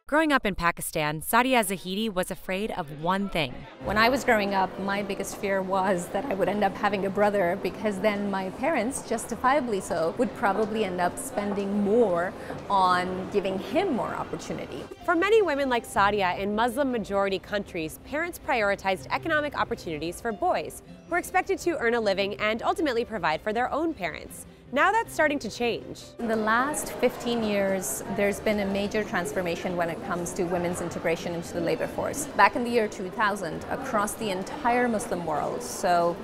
Growing up in Pakistan, Sadia Zahidi was afraid of one thing. When I was growing up, my biggest fear was that I would end up having a brother, because then my parents, justifiably so, would probably end up spending more on giving him more opportunity. For many women like Sadia in Muslim-majority countries, parents prioritized economic opportunities for boys, who were expected to earn a living and ultimately provide for their own parents. Now that's starting to change. In the last 15 years, there's been a major transformation when it comes to women's integration into the labor force. Back in the year 2000, across the entire Muslim world, so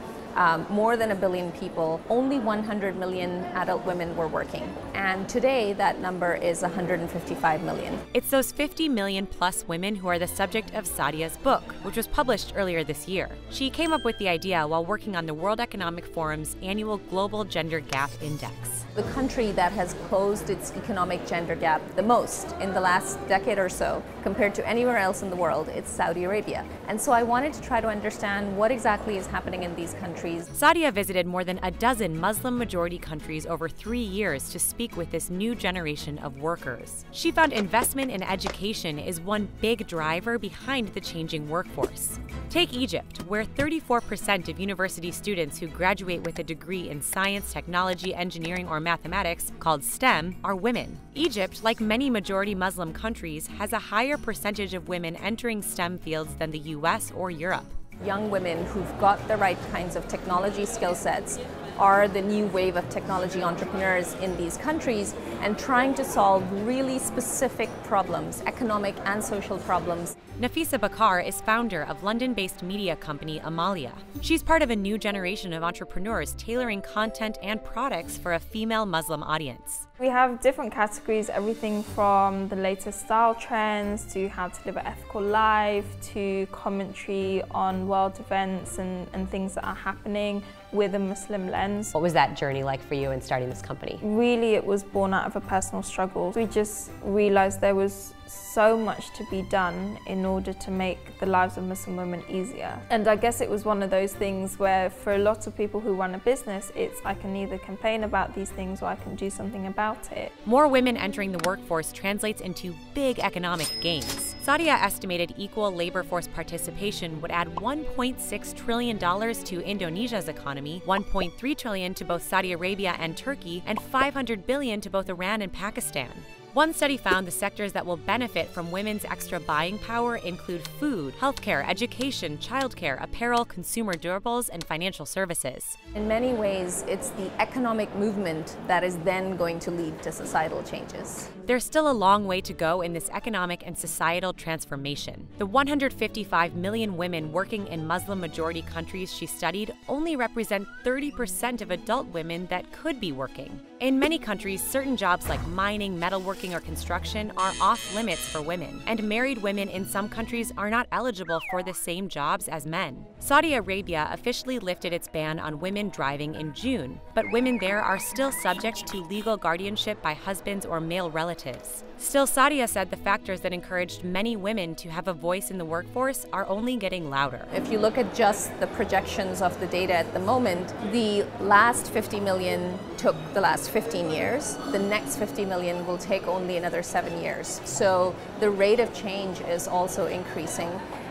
more than 1 billion people, only 100 million adult women were working. And today, that number is 155 million. It's those 50 million plus women who are the subject of Sadia's book, which was published earlier this year. She came up with the idea while working on the World Economic Forum's annual Global Gender Gap Index. The country that has closed its economic gender gap the most in the last decade or so, compared to anywhere else in the world, it's Saudi Arabia. And so I wanted to try to understand what exactly is happening in these countries. Sadia visited more than a dozen Muslim-majority countries over 3 years to speak with this new generation of workers. She found investment in education is one big driver behind the changing workforce. Take Egypt, where 34% of university students who graduate with a degree in science, technology, engineering, or mathematics, called STEM, are women. Egypt, like many majority Muslim countries, has a higher percentage of women entering STEM fields than the US or Europe. Young women who've got the right kinds of technology skill sets are the new wave of technology entrepreneurs in these countries, and trying to solve really specific problems, economic and social problems. Nafisa Bakar is founder of London-based media company Amalia. She's part of a new generation of entrepreneurs tailoring content and products for a female Muslim audience. We have different categories, everything from the latest style trends to how to live an ethical life to commentary on world events and things that are happening with a Muslim lens. What was that journey like for you in starting this company? Really, it was born out of a personal struggle. We just realized there was so much to be done in order to make the lives of Muslim women easier. And I guess it was one of those things where for a lot of people who run a business, it's I can either complain about these things or I can do something about it. More women entering the workforce translates into big economic gains. Sadia estimated equal labor force participation would add $1.6 trillion to Indonesia's economy, $1.3 trillion to both Saudi Arabia and Turkey, and $500 billion to both Iran and Pakistan. One study found the sectors that will benefit from women's extra buying power include food, healthcare, education, childcare, apparel, consumer durables, and financial services. In many ways, it's the economic movement that is then going to lead to societal changes. There's still a long way to go in this economic and societal transformation. The 155 million women working in Muslim-majority countries she studied only represent 30% of adult women that could be working. In many countries, certain jobs like mining, metalworking, or construction are off limits for women, and married women in some countries are not eligible for the same jobs as men. Saudi Arabia officially lifted its ban on women driving in June, but women there are still subject to legal guardianship by husbands or male relatives. Still, Sadia said the factors that encouraged many women to have a voice in the workforce are only getting louder. If you look at just the projections of the data at the moment, the last 50 million took the last 15 years. The next 50 million will take only another 7 years. So the rate of change is also increasing,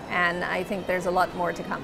and I think there's a lot more to come.